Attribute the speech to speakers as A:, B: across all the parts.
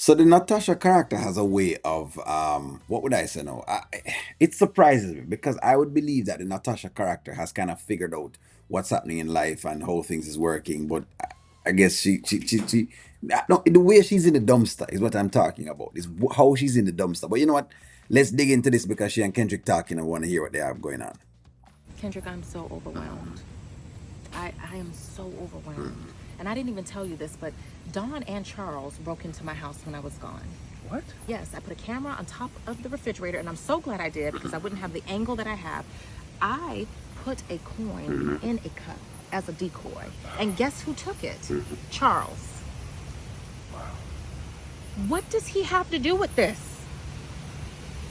A: So the Natasha character has a way of what would I say now? It surprises me because I would believe that the Natasha character has kind of figured out what's happening in life and how things is working, but I guess she no, the way she's in the dumpster is what I'm talking about. Is how she's in the dumpster. But you know what? Let's dig into this because she and Kendrick talking and want to hear what they have going on.
B: Kendrick, I'm so overwhelmed. I am so overwhelmed. And I didn't even tell you this, but Dawn and Charles broke into my house when I was gone.
C: What?
B: Yes, I put a camera on top of the refrigerator, and I'm so glad I did because I wouldn't have the angle that I have. I put a coin in a cup as a decoy. And guess who took it? Charles. What does he have to do with this?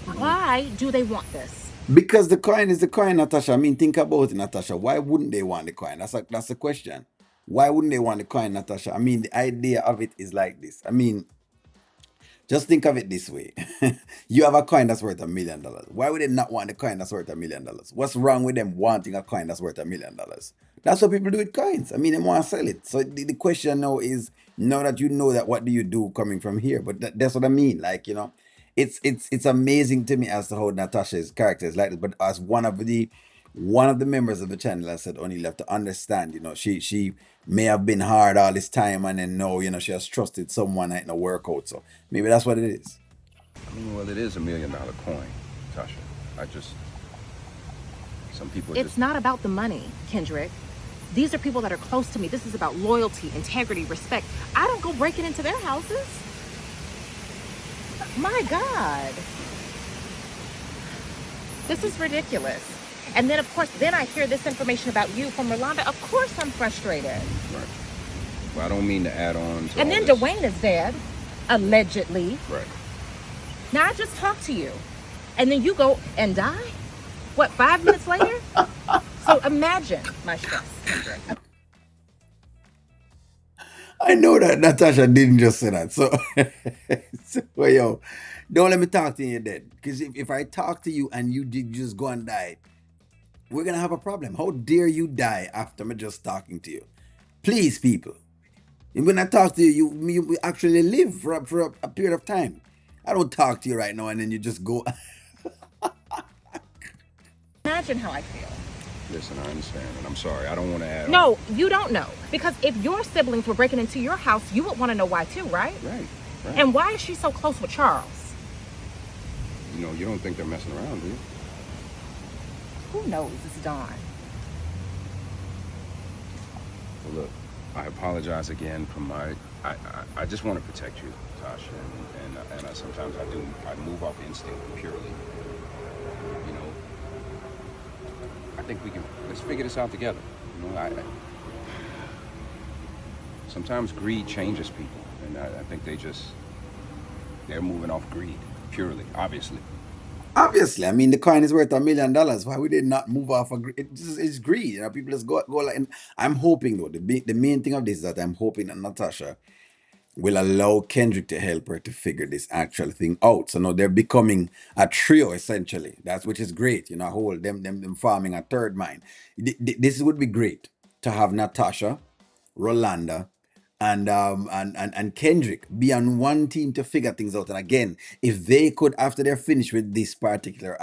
B: Why do they want this?
A: Because the coin is the coin, Natasha. I mean, think about it, Natasha. Why wouldn't they want the coin? That's the question. Why wouldn't they want the coin, Natasha? I mean, the idea of it is like this. I mean, just think of it this way. You have a coin that's worth $1 million. Why would they not want a coin that's worth $1 million? What's wrong with them wanting a coin that's worth $1 million? That's what people do with coins. I mean, they want to sell it. So the question now is, now that you know that, what do you do coming from here? But that's what I mean. Like, it's amazing to me as to how Natasha's character is like this. But as one of the members of the channel, I said, only left to understand, she may have been hard all this time, and then no, she has trusted someone and it no work out. So maybe that's what it is.
C: I mean, well, it is $1 million coin, Tasha. I just, some people
B: It's
C: just,
B: not about the money, Kendrick. These are people that are close to me. This is about loyalty, integrity, respect. I don't go breaking into their houses. My God. This is ridiculous. And then, of course, then I hear this information about you from Rolanda. Of course I'm frustrated.
C: right. Well, I don't mean to add on to
B: And
C: all
B: then
C: this.
B: Dwayne is dead, allegedly.
C: Right.
B: Now I just talked to you. And then you go and die? What, 5 minutes later? So imagine my stress, Kendrick.
A: I know that Natasha didn't just say that. So, well, yo, don't let me talk to you dead. Because if I talk to you and you did just go and die, we're going to have a problem. How dare you die after me just talking to you? Please, people. When I talk to you, you actually live for a period of time. I don't talk to you right now and then you just go.
B: Imagine how I feel.
C: Listen, I understand, and I'm sorry. I don't want to add on.
B: No, you don't know. Because if your siblings were breaking into your house, you would want to know why too, right?
C: Right, right.
B: And why is she so close with Charles?
C: You don't think they're messing around, do you?
B: Who knows? It's Dawn.
C: Well, look, I apologize again for my. I just want to protect you, Tasha, and I, sometimes I do. I move off instinct purely. You know, I think we can. Let's figure this out together. Sometimes greed changes people, and I think they're moving off greed purely, obviously.
A: Obviously, I mean, the coin is worth $1 million. Why would they not move off? It's greed. People just go like. And I'm hoping though, the main thing of this is that I'm hoping that Natasha will allow Kendrick to help her to figure this actual thing out. So now they're becoming a trio essentially. That's which is great. A whole them forming a third mind. This would be great to have Natasha, Rolanda, and Kendrick be on one team to figure things out. And again, if they could, after they're finished with this particular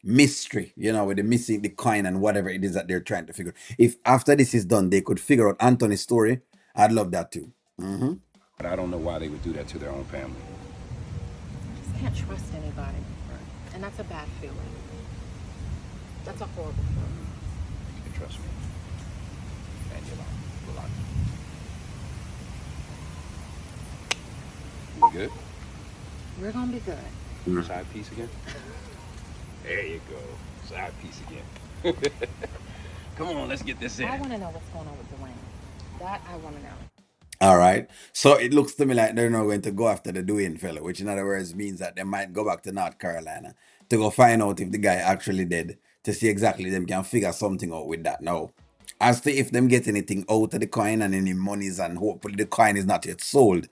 A: mystery, with the missing the coin and whatever it is that they're trying to figure, if after this is done, they could figure out Anthony's story, I'd love that too.
C: But I don't know why they would do that to their own family.
B: I just can't trust anybody.
C: Right?
B: And that's a bad feeling. That's a horrible feeling.
C: You can trust me. And Yolanda. You good?
B: We're gonna be good.
C: Side piece again? There you go. Side piece again. Come on, let's get this in.
B: I wanna know what's going on with Dwayne. That I wanna know.
A: All right. So it looks to me like they're not going to go after the Dwayne fellow, which in other words means that they might go back to North Carolina to go find out if the guy actually dead, to see exactly them can figure something out with that. Now, as to if them get anything out of the coin and any monies, and hopefully the coin is not yet sold.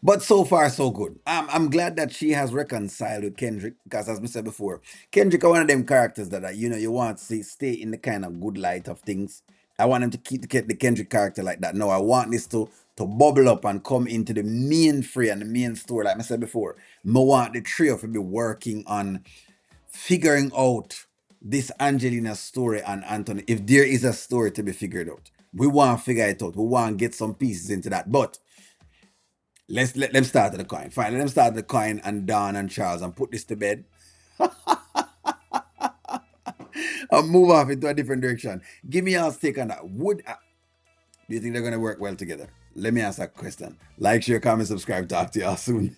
A: But so far, so good. I'm glad that she has reconciled with Kendrick because, as we said before, Kendrick are one of them characters that you want to see stay in the kind of good light of things. I want him to keep the Kendrick character like that. No, I want this to to bubble up and come into the main fray and the main story. Like I said before, I want the trio to be working on figuring out this Angelina story and Anthony. If there is a story to be figured out, we want to figure it out. We want to get some pieces into that. But let's let them start with the coin. Fine, let them start with the coin and Don and Charles and put this to bed and move off into a different direction. Give me your take on that. Do you think they're going to work well together? Let me ask that question. Like, share, comment, subscribe. Talk to y'all soon.